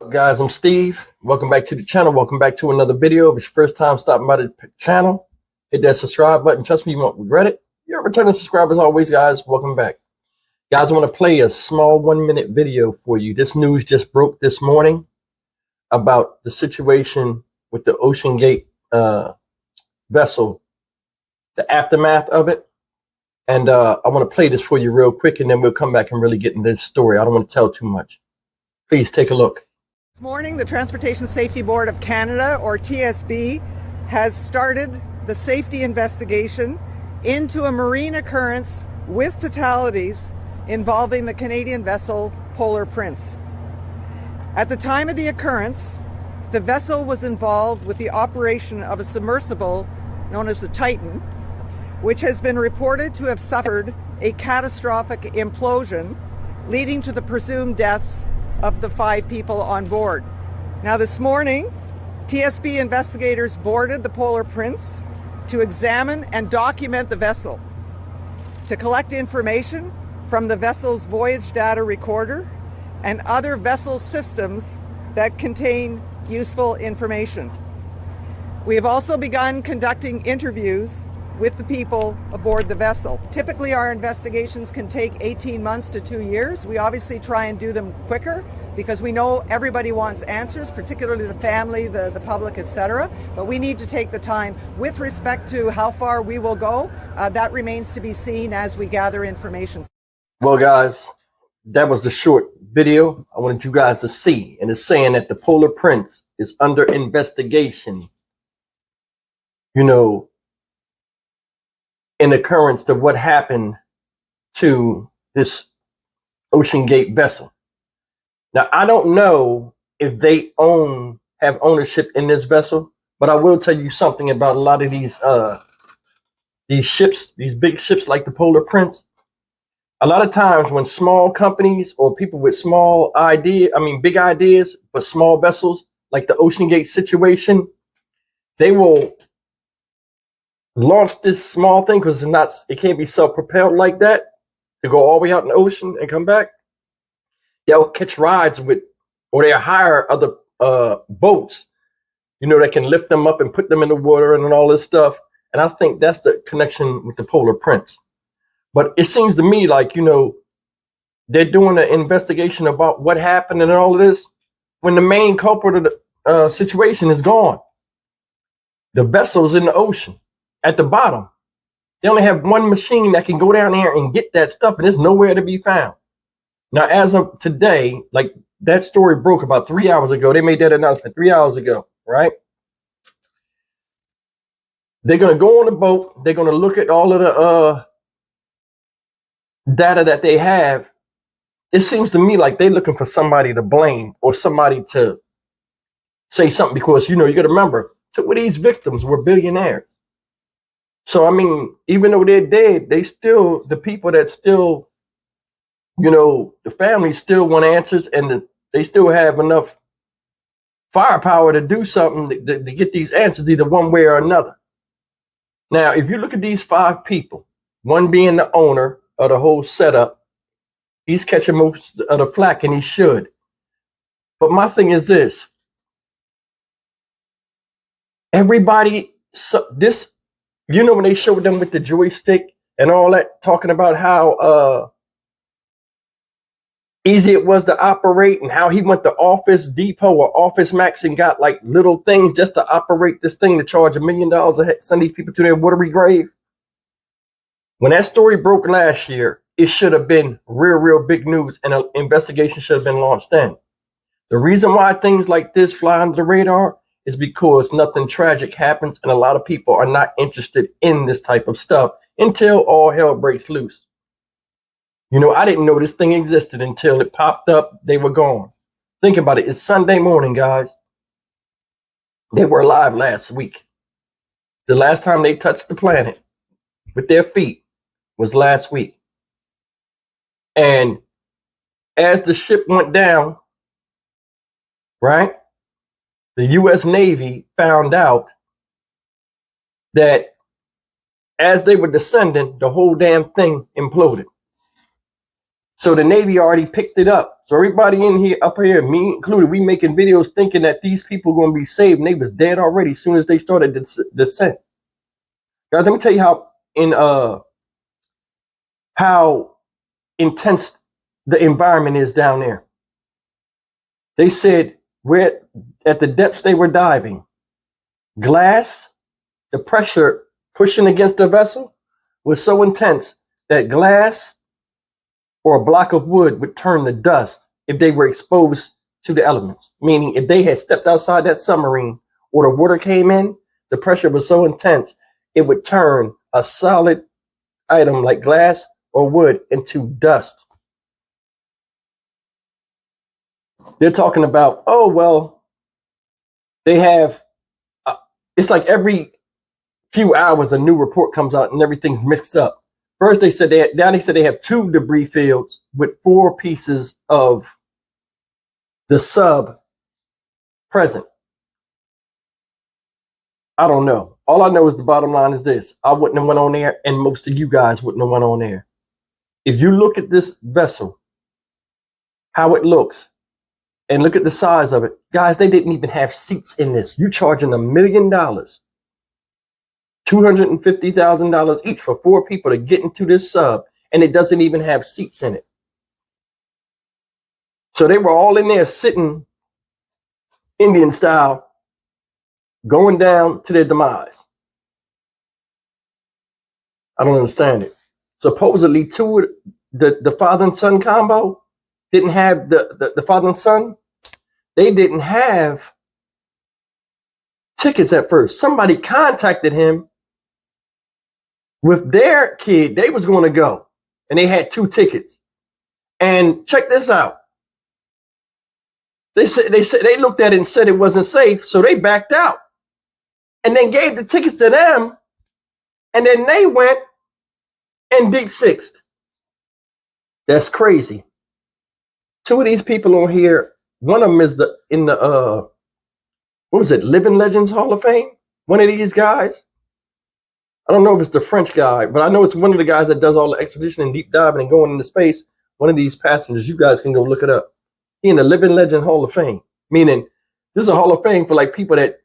Guys, I'm Steve. Welcome back to the channel. Welcome back to another video. If it's your first time stopping by the channel, hit that subscribe button. Trust me, you won't regret it. You're a returning subscriber as always, guys. Welcome back. Guys, I want to play a small 1-minute video for you. This news just broke this morning about the situation with the Ocean Gate vessel, the aftermath of it. And I want to play this for you real quick, and then we'll come back and really get into this story. I don't want to tell too much. Please take a look. This morning, the Transportation Safety Board of Canada, or TSB, has started the safety investigation into a marine occurrence with fatalities involving the Canadian vessel Polar Prince. At the time of the occurrence, the vessel was involved with the operation of a submersible known as the Titan, which has been reported to have suffered a catastrophic implosion, leading to the presumed deaths of the 5 people on board. Now this morning, TSB investigators boarded the Polar Prince to examine and document the vessel, to collect information from the vessel's voyage data recorder and other vessel systems that contain useful information. We have also begun conducting interviews with the people aboard the vessel. Typically our investigations can take 18 months to 2 years. We obviously try and do them quicker because we know everybody wants answers, particularly the family, the public, etc. But we need to take the time. With respect to how far we will go, that remains to be seen as we gather information. Well, guys, that was the short video I wanted you guys to see. And it's saying that the Polar Prince is under investigation, you know, in occurrence to what happened to this Ocean Gate vessel. Now, I don't know if they have ownership in this vessel, but I will tell you something about a lot of these ships, these big ships like the Polar Prince. A lot of times when small companies or people with big ideas, but small vessels like the Ocean Gate situation, they will launch this small thing because it can't be self-propelled like that to go all the way out in the ocean and come back. They'll catch rides with, or they'll hire other boats, you know, that can lift them up and put them in the water and all this stuff. And I think that's the connection with the Polar Prince. But it seems to me like, you know, they're doing an investigation about what happened and all of this when the main culprit of the situation is gone. The vessel's in the ocean at the bottom. They only have one machine that can go down there and get that stuff, and it's nowhere to be found. Now, as of today, like that story broke about 3 hours ago. They made that announcement 3 hours ago, right? They're going to go on the boat. They're going to look at all of the data that they have. It seems to me like they're looking for somebody to blame or somebody to say something because, you know, you got to remember, 2 of these victims were billionaires. So, I mean, even though they're dead, the people that still, you know, the families still want answers, and they still have enough firepower to do something to get these answers either one way or another. Now, if you look at these 5 people, one being the owner of the whole setup, he's catching most of the flack, and he should. But my thing is this. Everybody, you know, when they showed them with the joystick and all that, talking about how easy it was to operate and how he went to Office Depot or Office Max and got like little things just to operate this thing to charge $1 million to send these people to their watery grave. When that story broke last year, it should have been real big news, and an investigation should have been launched then. The reason why things like this fly under the radar is because nothing tragic happens, and a lot of people are not interested in this type of stuff until all hell breaks loose. You know, I didn't know this thing existed until it popped up. They were gone. Think about it. It's Sunday morning, guys. They were alive last week. The last time they touched the planet with their feet was last week. And as the ship went down, right, the U.S. Navy found out that as they were descending, the whole damn thing imploded. So the Navy already picked it up. So everybody in here, up here, me included, we making videos thinking that these people going to be saved, and they was dead already as soon as they started the descent. Guys, let me tell you how intense the environment is down there. They said we're at the depths they were diving. Glass, the pressure pushing against the vessel was so intense that glass or a block of wood would turn to dust if they were exposed to the elements. Meaning if they had stepped outside that submarine or the water came in, the pressure was so intense, it would turn a solid item like glass or wood into dust. They're talking about, oh, well, they have, it's like every few hours a new report comes out and everything's mixed up. First they said they have 2 debris fields with 4 pieces of the sub present. I don't know. All I know is the bottom line is this. I wouldn't have went on there, and most of you guys wouldn't have went on there. If you look at this vessel, how it looks, and look at the size of it, guys, they didn't even have seats in this. You charging $1 million, $250,000 each for 4 people to get into this sub, and it doesn't even have seats in it. So they were all in there sitting Indian style, going down to their demise. I don't understand it. Supposedly, the father and son combo didn't have the father and son. They didn't have tickets at first. Somebody contacted him with their kid. They was going to go, and they had 2 tickets. And check this out. They looked at it and said it wasn't safe, so they backed out, and then gave the tickets to them, and then they went and deep sixed. That's crazy. 2 of these people on here, one of them is in the Living Legends Hall of Fame. One of these guys. I don't know if it's the French guy, but I know it's one of the guys that does all the expedition and deep diving and going into space. One of these passengers, you guys can go look it up. He in the Living Legend Hall of Fame, meaning this is a Hall of Fame for like people that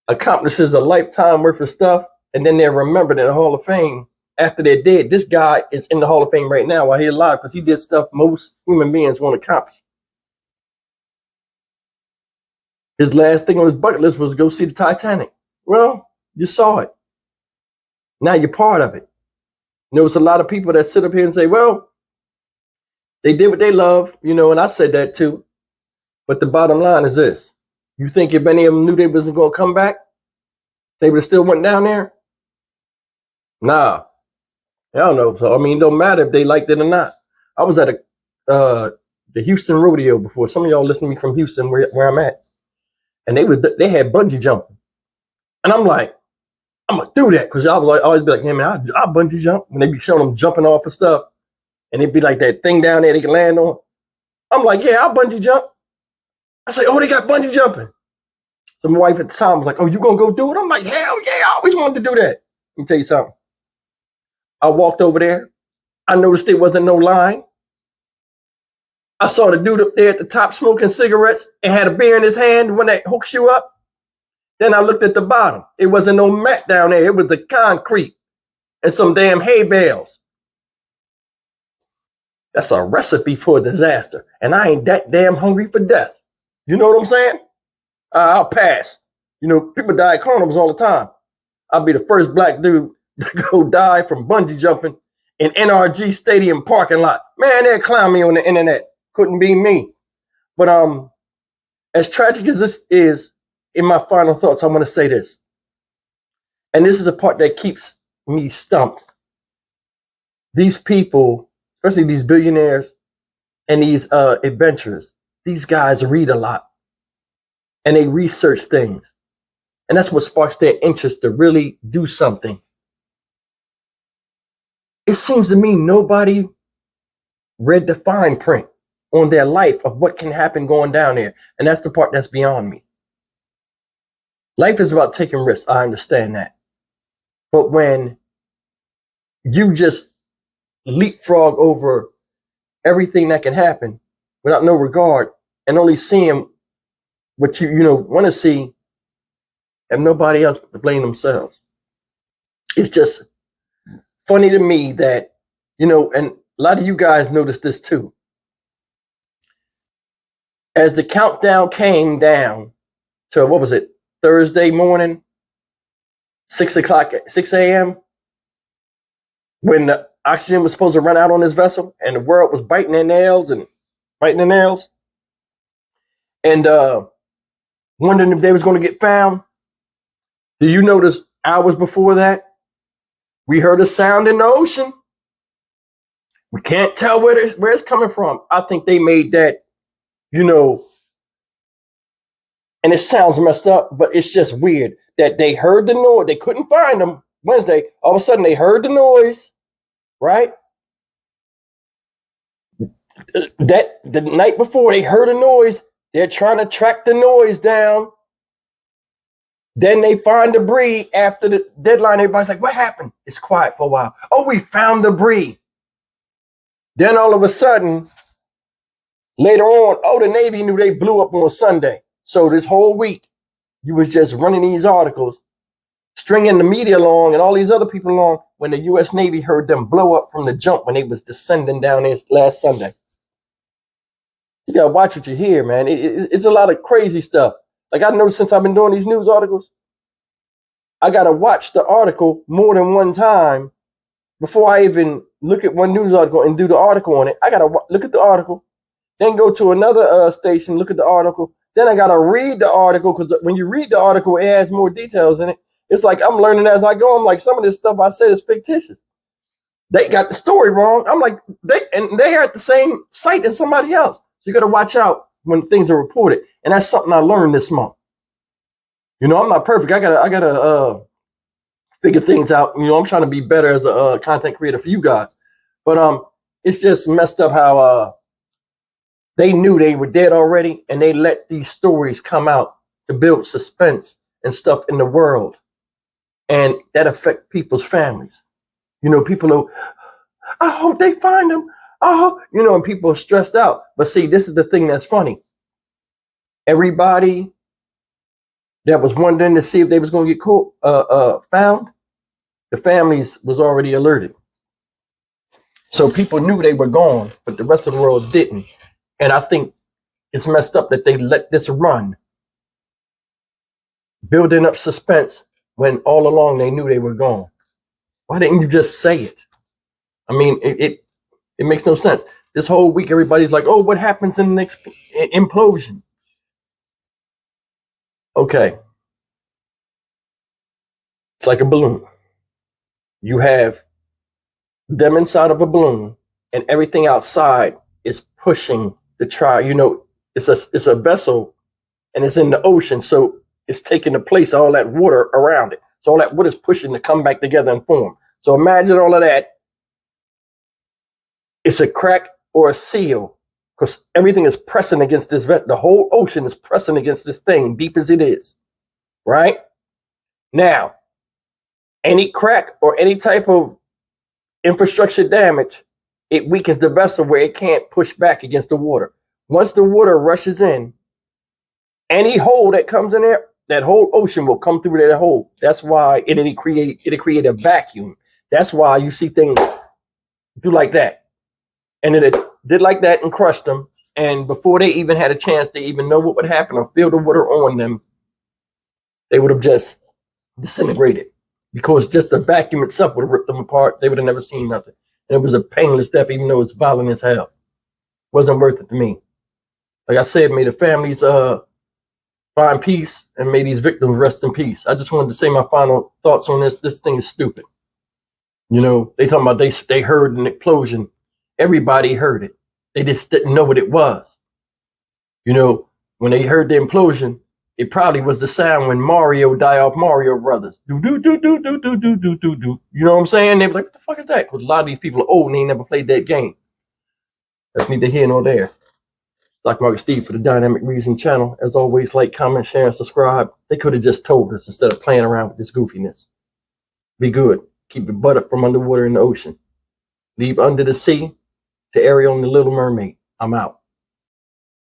accomplishes a lifetime worth of stuff, and then they're remembered in the Hall of Fame after they're dead. This guy is in the Hall of Fame right now while he's alive because he did stuff most human beings won't accomplish. His last thing on his bucket list was go see the Titanic. Well, you saw it. Now you're part of it. You know, it's a lot of people that sit up here and say, well, they did what they love, you know, and I said that too. But the bottom line is this. You think if any of them knew they wasn't going to come back, they would have still went down there? Nah. I don't know. So, I mean, it don't matter if they liked it or not. I was at the Houston rodeo before. Some of y'all listen to me from Houston, where I'm at. And they had bungee jumping. And I'm like, I'm going to do that. Because I was always be like, hey, man, I'll bungee jump. When they be showing them jumping off of stuff. And it'd be like that thing down there they can land on. I'm like, yeah, I'll bungee jump. I say, oh, they got bungee jumping. So my wife at the time was like, oh, you going to go do it? I'm like, hell yeah, I always wanted to do that. Let me tell you something. I walked over there. I noticed there wasn't no line. I saw the dude up there at the top smoking cigarettes and had a beer in his hand when that hooks you up. Then I looked at the bottom. It wasn't no mat down there. It was the concrete and some damn hay bales. That's a recipe for a disaster. And I ain't that damn hungry for death. You know what I'm saying? I'll pass. You know, people die at carnivals all the time. I'll be the first black dude to go die from bungee jumping in NRG Stadium parking lot. Man, they'll clown me on the internet. Couldn't be me. But as tragic as this is, in my final thoughts, I want to say this. And this is the part that keeps me stumped. These people, especially these billionaires and these adventurers, these guys read a lot and they research things. And that's what sparks their interest to really do something. It seems to me nobody read the fine print on their life of what can happen going down there. And that's the part that's beyond me. Life is about taking risks. I understand that. But when you just leapfrog over everything that can happen without no regard and only seeing what you want to see, have nobody else but to blame themselves. It's just funny to me that, and a lot of you guys noticed this too. As the countdown came down to, what was it, Thursday morning, 6 a.m., when the oxygen was supposed to run out on this vessel and the world was biting their nails and wondering if they was going to get found. Do you notice hours before that, we heard a sound in the ocean? We can't tell where it's coming from. I think they made that, and it sounds messed up, but it's just weird that they heard the noise. They couldn't find them Wednesday. All of a sudden, they heard the noise, right? That the night before, they heard a noise. They're trying to track the noise down. Then they find debris after the deadline. Everybody's like, what happened? It's quiet for a while. Oh, we found debris. Then all of a sudden, later on, oh, the Navy knew they blew up on Sunday. So this whole week, you was just running these articles, stringing the media along and all these other people along when the U.S. Navy heard them blow up from the jump when they was descending down there last Sunday. You got to watch what you hear, man. It's a lot of crazy stuff. Like I noticed since I've been doing these news articles, I got to watch the article more than one time before I even look at one news article and do the article on it. I got to look at the article, then go to another station, look at the article. Then I got to read the article, because when you read the article, it has more details in it. It's like I'm learning as I go. I'm like, some of this stuff I said is fictitious. They got the story wrong. I'm like, they're at the same site as somebody else. So you got to watch out when things are reported. And that's something I learned this month. I'm not perfect. I gotta figure things out. I'm trying to be better as a content creator for you guys. But it's just messed up how they knew they were dead already, and they let these stories come out to build suspense and stuff in the world, and that affect people's families. People are, I hope they find them. I hope, and people are stressed out. But see, this is the thing that's funny. Everybody that was wondering to see if they was going to get found, the families was already alerted. So people knew they were gone, but the rest of the world didn't. And I think it's messed up that they let this run, building up suspense when all along they knew they were gone. Why didn't you just say it? I mean, it makes no sense. This whole week, everybody's like, oh, what happens in the next implosion? Okay. It's like a balloon. You have them inside of a balloon, and everything outside is pushing the it's a vessel, and it's in the ocean, so it's taking the place of all that water around it. So all that water is pushing to come back together and form. So imagine all of that. It's a crack or a seal, because everything is pressing against this. The whole ocean is pressing against this thing, deep as it is. Right? Now, any crack or any type of infrastructure damage, it weakens the vessel where it can't push back against the water. Once the water rushes in, any hole that comes in there, that whole ocean will come through that hole. That's why it'll create a vacuum. That's why you see things do like that. And it did like that and crushed them. And before they even had a chance to even know what would happen or feel the water on them, they would have just disintegrated, because just the vacuum itself would have ripped them apart. They would have never seen nothing. And it was a painless death, even though it's violent as hell. Wasn't worth it to me. Like I said, may the families find peace, and may these victims rest in peace. I just wanted to say my final thoughts on this. This thing is stupid. They talking about they heard an explosion. Everybody heard it. They just didn't know what it was. When they heard the implosion, it probably was the sound when Mario died off Mario Brothers. Do do do do do do do do do do. You know what I'm saying? They were like, what the fuck is that? Because a lot of these people are old and they never played that game. That's neither here nor there. Like Marcus Steve for the Dynamic Reason channel. As always, like, comment, share, and subscribe. They could have just told us instead of playing around with this goofiness. Be good. Keep your butt up from underwater in the ocean. Leave under the sea. to Ariel and the Little Mermaid. I'm out.